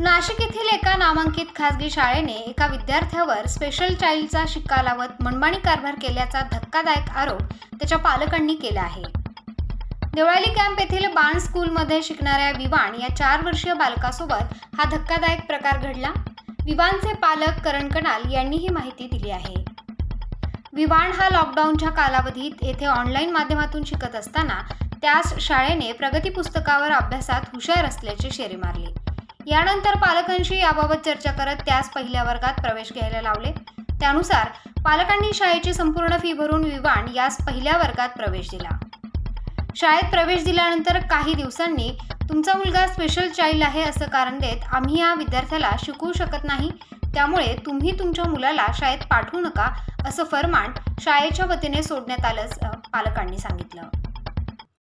नाशिक येथील एका नामांकित खासगी शाळेने एका विद्यार्थ्यावर स्पेशल चाइल्डचा शिक्का लावत मनमानी कारभार केल्याचा धक्कादायक आरोप त्याच्या पालकांनी केला आहे। देवळाली कॅम्प येथील बाण स्कूलमध्ये शिकणाऱ्या विवान या 4 वर्षीय बालकासोबत हा धक्कादायक प्रकार घडला। विवानचे पालक करण कनाल यांनी ही माहिती दिली आहे। विवान हा लॉकडाऊनच्या कालावधीत येथे ऑनलाईन माध्यमातून शिकत असताना त्यास शाळेने प्रगती पुस्तकावर अभ्यासात हुशार असल्याचे शेरे मारले। यानंतर पालकांशी याबाबत चर्चा करत त्यास पहिल्या वर्गात प्रवेश घ्यायला लावले। त्यानुसार पालकांनी शाळेची संपूर्ण फी भरून विवान यास पहिल्या वर्गात प्रवेश दिला। शाळेत प्रवेश दिल्यानंतर काही दिवसांनी तुमचा मुलगा स्पेशल चाइल्ड आहे असं कारण देत आम्ही या विद्यार्थ्याला शिकवू शकत नाही, त्यामुळे तुम्ही तुमच्या मुलाला शाळेत पाठवू नका असं फरमान शाळेच्या वतीने सोडण्यात आलं पालकांनी सांगितलं।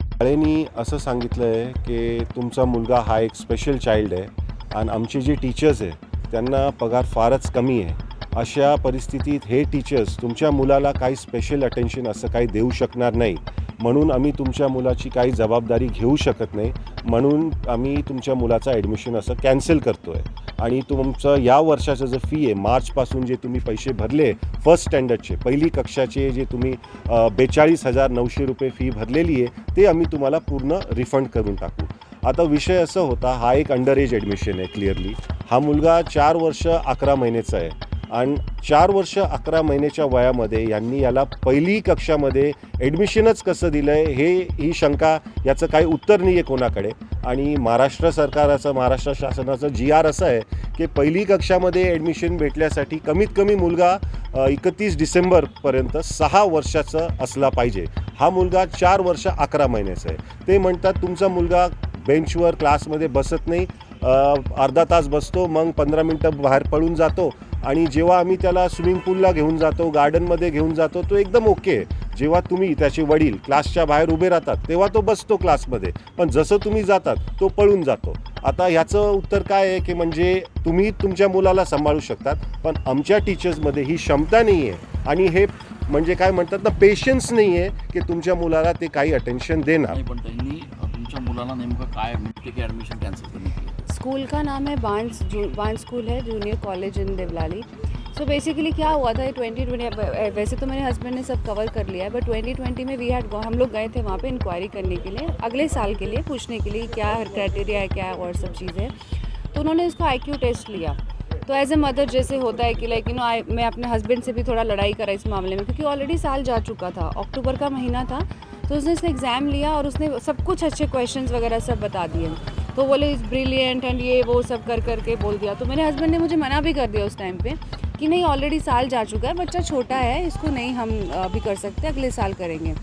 शाळेने असं सांगितलंय की तुमचा मुलगा हा एक स्पेशल चाइल्ड आहे आणि आमचे जे टीचर्स आहे त्यांना पगार फारच कमी आहे। अशा परिस्थितीत हे टीचर्स तुमच्या मुलाला काही स्पेशल अटेन्शन असं काही देऊ शकणार नाही, म्हणून आम्ही तुमच्या मुलाची काही जबाबदारी घेऊ शकत नाही, म्हणून आम्ही तुमच्या मुलाचा ॲडमिशन असं कॅन्सल करतो आहे। आणि तुमचं या वर्षाचं जे फी आहे मार्चपासून जे तुम्ही पैसे भरले फर्स्ट स्टँडर्डचे पहिली कक्षाचे जे तुम्ही 42,900 रुपये फी भरलेली आहे ते आम्ही तुम्हाला पूर्ण रिफंड करून टाकू। आता विषय असा होता, हा एक अंडर एज ॲडमिशन आहे क्लिअरली। हा मुलगा 4 वर्ष 11 महिन्याचा आहे आणि 4 वर्ष 11 महिन्याच्या वयामध्ये यांनी याला पहिली कक्षामध्ये ॲडमिशनच कसं दिलं आहे ही शंका, याचं काही उत्तर नाही आहे कोणाकडे। आणि महाराष्ट्र सरकाराचं महाराष्ट्र शासनाचं GR असं आहे की पहिली कक्षामध्ये ॲडमिशन भेटण्यासाठी कमीत कमी मुलगा 31 डिसेंबरपर्यंत 6 वर्षाचा असला पाहिजे। हा मुलगा 4 वर्ष 11 महिन्याचा आहे। ते म्हणतात तुमचा मुलगा बेंचवर क्लासमध्ये बसत नाही, अर्धा तास बसतो, मग 15 मिनटं बाहेर पळून जातो आणि जेव्हा आम्ही त्याला स्विमिंग पूलला घेऊन जातो, गार्डनमध्ये घेऊन जातो, तो एकदम ओके आहे। जेव्हा तुम्ही त्याचे वडील क्लासच्या बाहेर उभे राहतात तेव्हा तो बसतो क्लासमध्ये, पण जसं तुम्ही जातात तो पळून जातो। आता ह्याचं उत्तर काय आहे की म्हणजे तुम्ही तुमच्या मुलाला सांभाळू शकतात, पण आमच्या टीचर्समध्ये ही क्षमता नाही आहे आणि हे म्हणजे काय म्हणतात ना, पेशन्स नाही आहे की तुमच्या मुलाला ते काही अटेन्शन देणार। पण त्यांनी तुमच्या मुलाला नेमकं काय म्हणते की ॲडमिशन कॅन्सल करने के लिए? स्कूल का नाम है बाण स्कूल है, junior college in Devlali. So basically क्या हुआ था 2020, वैसे तो मेरे हस्बैंड ने सब कवर कर लिया है, बट 2020 में हम लोग गए थे वहाँ पे इंक्वायरी करने के लिए, अगले साल के लिए पूछने के लिए क्या क्राइटेरिया है, क्या और सब चीज़ें। तो उन्होंने उसको IQ टेस्ट लिया। तो एज ए मदर जैसे होता है कि लाइक मैं अपने हस्बैंड से भी थोड़ा लड़ाई करा इस मामले में, क्योंकि ऑलरेडी साल जा चुका था, अक्टूबर का महीना था। तो उसने इसका एग्ज़ाम लिया और उसने सब कुछ अच्छे क्वेश्चंस वगैरह सब बता दिए। तो बोले इज़ ब्रिलियंट एंड ये वो सब कर करके बोल दिया। तो मेरे हस्बैंड ने मुझे मना भी कर दिया उस टाइम पे कि नहीं, ऑलरेडी साल जा चुका है, बच्चा छोटा है, इसको नहीं हम अभी कर सकते, अगले साल करेंगे।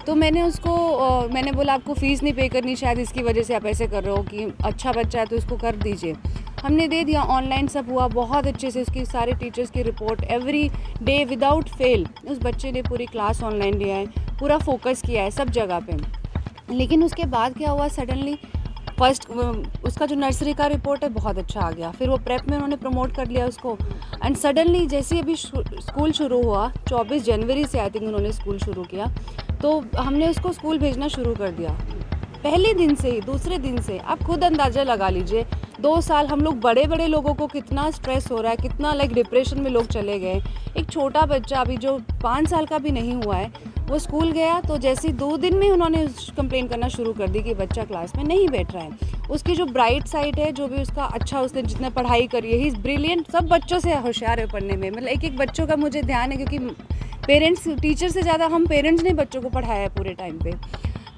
तो मैंने उसको मैंने बोला आपको फ़ीस नहीं पे करनी, शायद इसकी वजह से आप ऐसे कर रहे हो कि अच्छा बच्चा है तो इसको कर दीजिए। हमने दे दिया, ऑनलाइन सब हुआ बहुत अच्छे से, उसकी सारे टीचर्स की report every day without fail उस बच्चे ने पूरी क्लास ऑनलाइन लिया है, पूरा फोकस किया है सब जगह पे। लेकिन उसके बाद क्या हुआ, सडनली फर्स्ट उसका जो नर्सरी का रिपोर्ट है बहुत अच्छा आ गया, फिर वो प्रेप में उन्होंने प्रमोट कर लिया उसको। एंड सडनली जैसे ही अभी स्कूल शुरू हुआ 24 जनवरी से आई थिंक उन्होंने स्कूल शुरू किया, तो हमने उसको स्कूल भेजना शुरू कर दिया। पहले दिन से ही, दूसरे दिन से आप खुद अंदाज़ा लगा लीजिए, 2 साल हम लोग बड़े बड़े लोगों को कितना स्ट्रेस हो रहा है, कितना लाइक डिप्रेशन में लोग चले गए। एक छोटा बच्चा अभी जो 5 साल का भी नहीं हुआ है वो स्कूल गया, तो जैसे 2 दिन में उन्होंने कंप्लेन करना शुरू कर दी कि बच्चा क्लास में नहीं बैठ रहा है। उसकी जो ब्राइट साइड है, जो भी उसका अच्छा, उसने जितने पढ़ाई करी है, ही इज़ ब्रिलियंट, सब बच्चों से होशियार है पढ़ने में। मतलब एक बच्चों का मुझे ध्यान है, क्योंकि पेरेंट्स टीचर से ज़्यादा हम पेरेंट्स ने बच्चों को पढ़ाया है पूरे टाइम पे।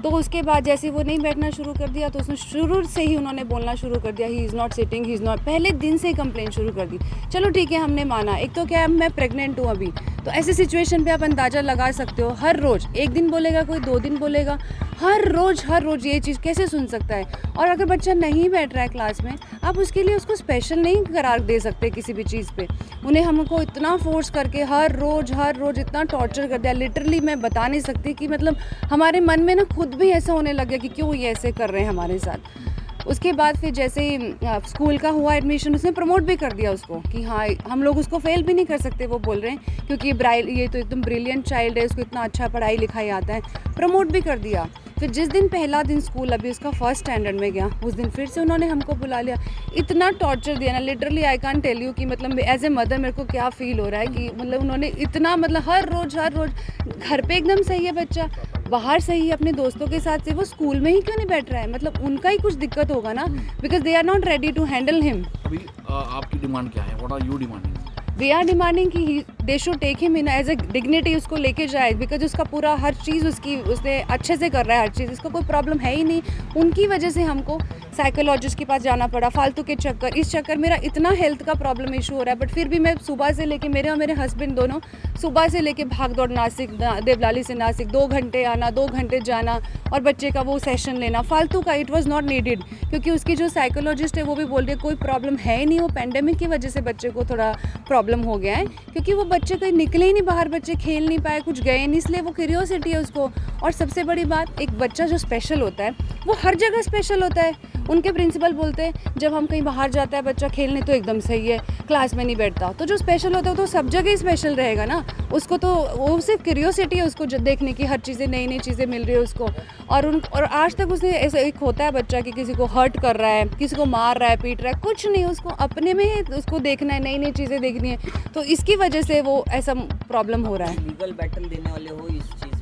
तो उसके बाद जैसे वो नहीं बैठना शुरू कर दिया, तो उसने शुरू से ही उन्होंने बोलना शुरू कर दिया, he is not sitting, he is not, पहले दिन से ही कंप्लेंट शुरू कर दी। चलो ठीक है, हमने माना। एक तो क्या है, मैं प्रेग्नेंट हूँ अभी, तो ऐसी सिचुएशन पे आप अंदाज़ा लगा सकते हो, हर रोज़ एक दिन बोलेगा कोई, 2 दिन बोलेगा, हर रोज़ ये चीज़ कैसे सुन सकता है। और अगर बच्चा नहीं बैठ रहा है क्लास में, आप उसके लिए उसको स्पेशल नहीं करार दे सकते किसी भी चीज़ पे। उन्हें हमको इतना फोर्स करके हर रोज़ इतना टॉर्चर कर दिया, लिटरली मैं बता नहीं सकती कि मतलब हमारे मन में ना खुद भी ऐसा होने लग गया कि क्यों ये ऐसे कर रहे हैं हमारे साथ। उसके बाद फिर जैसे ही स्कूल का हुआ एडमिशन, उसने प्रमोट भी कर दिया उसको कि हाँ हम लोग उसको फेल भी नहीं कर सकते, वो बोल रहे हैं, क्योंकि ये तो एकदम ब्रिलियंट चाइल्ड है, उसको इतना अच्छा पढ़ाई लिखाई आता है, प्रमोट भी कर दिया। फिर जिस दिन पहला दिन स्कूल अभी उसका फर्स्ट स्टैंडर्ड में गया, उस दिन फिर से उन्होंने हमको बुला लिया। इतना टॉर्चर दिया ना, literally I can't tell you कि मतलब एज ए मदर मेरे को क्या फ़ील हो रहा है कि मतलब उन्होंने इतना मतलब हर रोज़ घर पे एकदम सही है बच्चा, बाहर सही है अपने दोस्तों के साथ से, वो स्कूल में ही क्यों नहीं बैठ रहा है? मतलब उनका ही कुछ दिक्कत होगा ना, because they are not ready to handle him. अभी आपकी डिमांड क्या है? What are you demanding? We are demanding कि they should take him in as a dignity, उसको लेके जाए, बिकॉज उसका पूरा हर चीज़ उसने अच्छे से कर रहा है, हर चीज़, इसका कोई प्रॉब्लम है ही नहीं। उनकी वजह से हमको साइकोलॉजिस्ट के पास जाना पड़ा, फालतू के चक्कर, इस चक्कर मेरा इतना हेल्थ का प्रॉब्लम इशू हो रहा है। बट फिर भी मैं सुबह से लेके मेरे और मेरे हस्बैंड दोनों सुबह से लेके भाग दौड़ नासिक, देवलाली से नासिक, 2 घंटे आना 2 घंटे जाना और बच्चे का वो सेशन लेना फालतू का। इट वॉज नॉट नीडेड, क्योंकि उसकी जो साइकोलॉजिस्ट है वो भी बोल रही है कोई प्रॉब्लम है ही नहीं, वो पेंडेमिक की वजह से बच्चे को थोड़ा प्रॉब्लम हो गया है, क्योंकि वो बच्चे कहीं निकले ही नहीं बाहर, बच्चे खेल नहीं पाए, कुछ गए नहीं, इसलिए वो क्यूरियोसिटी है उसको। और सबसे बड़ी बात, एक बच्चा जो स्पेशल होता है वो हर जगह स्पेशल होता है। उनके प्रिंसिपल बोलते हैं जब हम कहीं बाहर जाता है बच्चा खेलने तो एकदम सही है, क्लास में नहीं बैठता, तो जो स्पेशल होता है तो सब जगह ही स्पेशल रहेगा ना। उसको तो वो सिर्फ क्यूरियोसिटी है उसको देखने की, हर चीज़ें नई नई चीज़ें मिल रही है उसको। और आज तक उसने ऐसा एक होता है बच्चा कि किसी को हर्ट कर रहा है, किसी को मार रहा है, पीट रहा है, कुछ नहीं, उसको अपने में ही उसको देखना है, नई नई चीज़ें देखनी है, तो इसकी वजह से वो ऐसा प्रॉब्लम हो रहा है। लीगल बैटल देने वाले हो इस चीज़ में?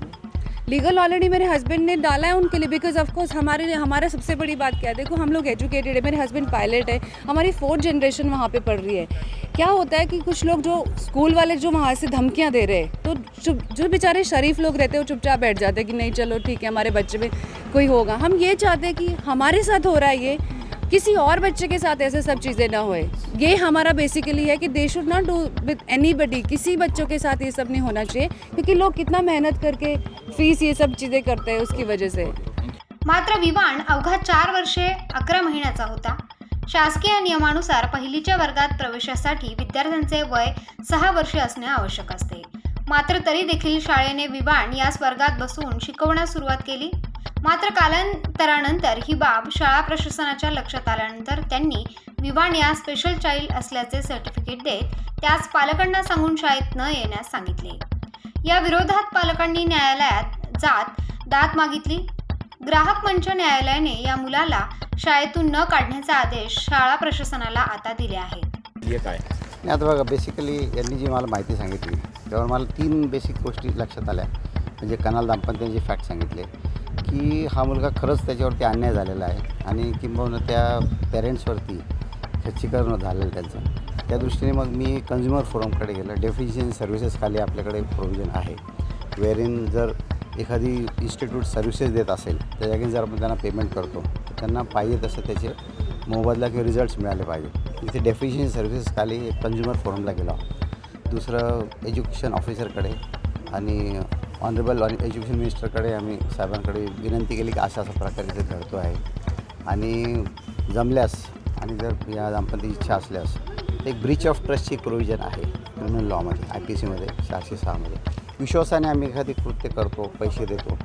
लीगल ऑलरेडी मेरे हस्बैंड ने डाला है उनके लिए, बिकॉज ऑफ कोर्स हमारा सबसे बड़ी बात क्या है, देखो हम लोग एजुकेटेड है, मेरे हस्बैंड पायलट है, हमारी 4th जनरेशन वहाँ पे पढ़ रही है। क्या होता है कि कुछ लोग जो स्कूल वाले जो वहाँ से धमकियाँ दे रहे हैं, तो जो बेचारे शरीफ लोग रहते हैं वो चुपचाप बैठ जाते हैं कि नहीं चलो ठीक है हमारे बच्चे में कोई होगा। हम ये चाहते हैं कि हमारे साथ हो रहा है ये, किसी और बच्चे के साथ ऐसे सब चीज़ें ना होए। ये हमारा बेसिकली है कि दे शुड नॉट डू विद एनीबडी, किसी बच्चों के साथ ये सब नहीं होना चाहिए, क्योंकि लोग कितना मेहनत करके फीस ये सब चीज़ें करते हैं उसकी वजह से। मात्र विवाण अवघा 4 वर्षे 11 महिन्याचा होता। शासकीय नियमानुसार पहिलीच्या वर्गात प्रवेशासाठी विद्यार्थ्यांचे वय 6 वर्षे असणे आवश्यक असते। मात्र तरी देखील शाळेने विवाण यास वर्गात बसवून शिकवण्यास सुरुवात केली। मात्र कालांतरानंतर ही बाब शाळा प्रशासनाच्या लक्षात आल्यानंतर त्यांनी विवाण या स्पेशल चाइल्ड असल्याचे सर्टिफिकेट देत त्यास पालकांना सांगून शाळेत न येण्यास सांगितले। या विरोधात पालकांनी न्यायालयात जात दाद मागितली। ग्राहक मंच न्यायालयाने या मुलाला शाळेतून न काढण्याचे आदेश शाळा प्रशासनाला आता दिले आहेत। हे काय? नाही आता बघा, बेसिकली यांनी जी मला माहिती सांगितली त्यावर मला 3 बेसिक गोष्टी लक्षात आल्या। म्हणजे कनाल दाम्पत्याचे फॅक्ट सांगितले की हा मुलगा खरंच त्याच्यावरती अन्याय झालेला आहे आणि किंबहुना त्या पेरेंट्सवरती खच्चीकरण झालेलं त्यांचं। त्या दृष्टीने मग मी कन्झ्युमर फोरमकडे गेलं। डेफिशियन्सी सर्व्हिसेस खाली आपल्याकडे प्रोव्हिजन आहे, वेअर जर एखादी इन्स्टिट्यूट सर्व्हिसेस देत असेल त्या जागी जर आपण त्यांना पेमेंट करतो तर त्यांना पाहिजे तसं त्याचे मोबदला किंवा रिझल्ट्स मिळाले पाहिजे। इथे डेफिशियन्सी सर्व्हिसेस खाली कन्झ्युमर फोरमला गेलो। दुसरं एज्युकेशन ऑफिसरकडे आणि ऑनरेबल एज्युकेशन मिनिस्टरकडे आम्ही साहेबांकडे विनंती केली की अशा प्रकारे इथे घडतो आहे आणि जमल्यास आणि जर या दाम्पत्याची इच्छा असल्यास एक ब्रीच ऑफ ट्रस्टची प्रोव्हिजन आहे क्रिमिनल लॉमध्ये, IPC मध्ये 406 मध्ये। विश्वासाने आम्ही एखादी कृत्य करतो, पैसे देतो,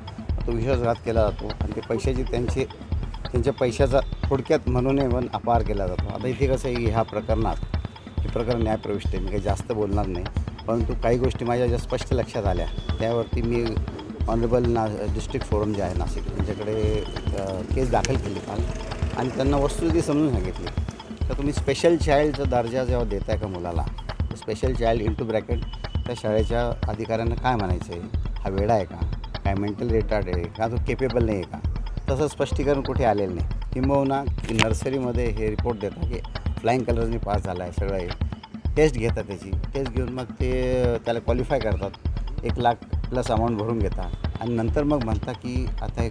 तो विश्वासघात केला जातो आणि ते पैशाची त्यांच्या पैशाचा थोडक्यात म्हणून पण अपहार केला जातो। आता इथे कसं आहे, ह्या प्रकरणात हे प्रकरण न्यायप्रविष्ट आहे, मी काही जास्त बोलणार नाही, परंतु काही गोष्टी माझ्या ज्या स्पष्ट लक्षात आल्या त्यावरती मी ऑनरेबल डिस्ट्रिक्ट फोरम जे आहे नाशिक त्यांच्याकडे केस दाखल केली काल आणि त्यांना वस्तुस्थिती समजून सांगितली। तर तुम्ही स्पेशल चाइल्डचा दर्जा जेव्हा देताय का मुलाला, स्पेशल चाइल्ड इंटू ब्रॅकेट त्या शाळेच्या अधिकाऱ्यांना काय म्हणायचं आहे, हा वेडा आहे का, काय मेंटल रिटार्ड आहे का, तो केपेबल नाही आहे का, तसं स्पष्टीकरण कुठे आलेलं नाही। किंबहुना की नर्सरीमध्ये हे रिपोर्ट देतात की फ्लाइंग कलर्सनी पास झाला आहे, सगळं आहे, टेस्ट घेतात, त्याची टेस्ट घेऊन मग ते त्याला क्वालिफाय करतात, 1 लाख प्लस अमाऊंट भरून घेतात आणि नंतर मग म्हणतात की आता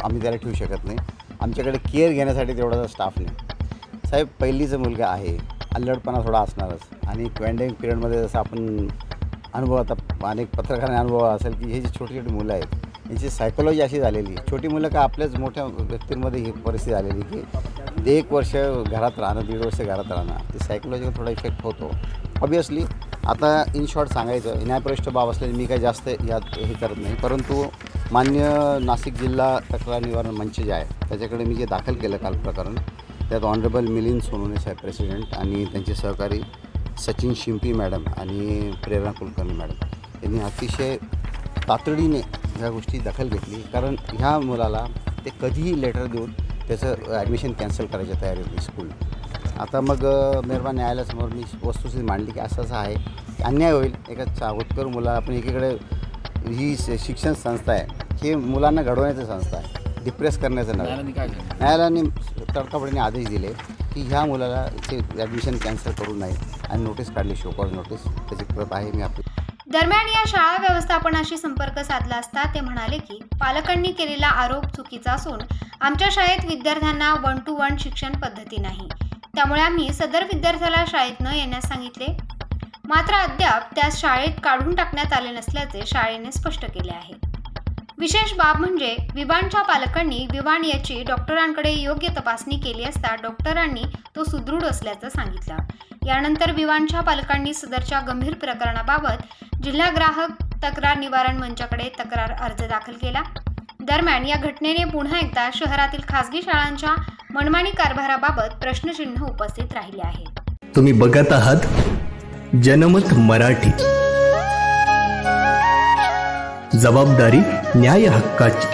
आम्ही त्याला ठेवू शकत नाही, आमच्याकडे केअर घेण्यासाठी तेवढा स्टाफ नाही। साहेब, पहिलीचा मुलगा आहे, अल्लडपणा थोडा असणारच आणि पॅन्डेमिक पिरियडमध्ये जसं आपण अनुभव, आता अनेक पत्रकारांनी अनुभव असेल की हे जी छोटी छोटी मुलं आहेत यांची सायकोलॉजी अशी झालेली, छोटी मुलं का आपल्याच मोठ्या व्यक्तींमध्ये ही परिस्थिती आलेली की 1 वर्ष घरात राहणं, 1.5 वर्ष घरात राहणं, ते सायकोलॉजीवर थोडा इफेक्ट होतो ऑब्वियसली। आता इन शॉर्ट सांगायचं, न्यायप्रविष्ट बाब असल्याने मी काही जास्त यात हे करत नाही, परंतु मान्य नाशिक जिल्हा तक्रार निवारण मंच जे आहे त्याच्याकडे मी जे दाखल केलं काल प्रकरण, त्यात ऑनरेबल मिलिंद सोनवणे साहेब प्रेसिडेंट आणि त्यांचे सहकारी सचिन शिंपी मॅडम आणि प्रेरणा कुलकर्णी मॅडम यांनी अतिशय तातडीने ह्या गोष्टी दखल घेतली, कारण ह्या मुलाला ते कधीही लेटर देऊन त्याचं ॲडमिशन कॅन्सल करायची तयारी होती स्कूल. आता मग मेहरबान न्यायालयासमोर मी वस्तुस्थिती मांडली की असं आहे, अन्याय होईल एका होतकर मुला. आपण एकीकडे ही शिक्षण संस्था आहे, हे मुलांना घडवण्याची संस्था आहे, डिप्रेस करण्याचं नव्हे. न्यायालयाने काय सांगितलं? न्यायालयाने तडकाफडीने आदेश दिले की ह्या मुलाला ते ॲडमिशन कॅन्सल करू नये आणि नोटीस काढली, शोकॉज नोटीस. त्याची प्रत आहे मी आपली. दरम्यान या शाळा व्यवस्थापनाशी संपर्क साधला असता ते म्हणाले की पालकांनी केलेला आरोप चुकीचा असून आमच्या शाळेत विद्यार्थ्यांना 1-to-1 शिक्षण पद्धती नाही, त्यामुळे आम्ही सदर विद्यार्थ्याला शाळेत न येण्यास सांगितले. मात्र अद्याप त्यास शाळेत काढून टाकण्यात आले नसल्याचे शाळेने स्पष्ट केले आहे. विशेष बाब म्हणजे विवानच्या पालकांनी विवान याची डॉक्टरांकडे योग्य तपासणी केली असता डॉक्टरांनी तो सुदृढ असल्याचं सांगितलं. यानंतर विवानच्या पालकांनी सदरच्या गंभीर प्रकरणाबाबत जिल्हा ग्राहक तक्रार निवारण मंचाकडे तक्रार अर्ज दाखल केला. दरम्यान या घटनेने पुन्हा एकदा शहरातील खासगी शाळांच्या मनमानी कारभाराबाबत प्रश्नचिन्ह उपस्थित राहिले आहे. तुम्ही बघत आहात जनमत मराठी. जबाबदारी न्याय हक्काची.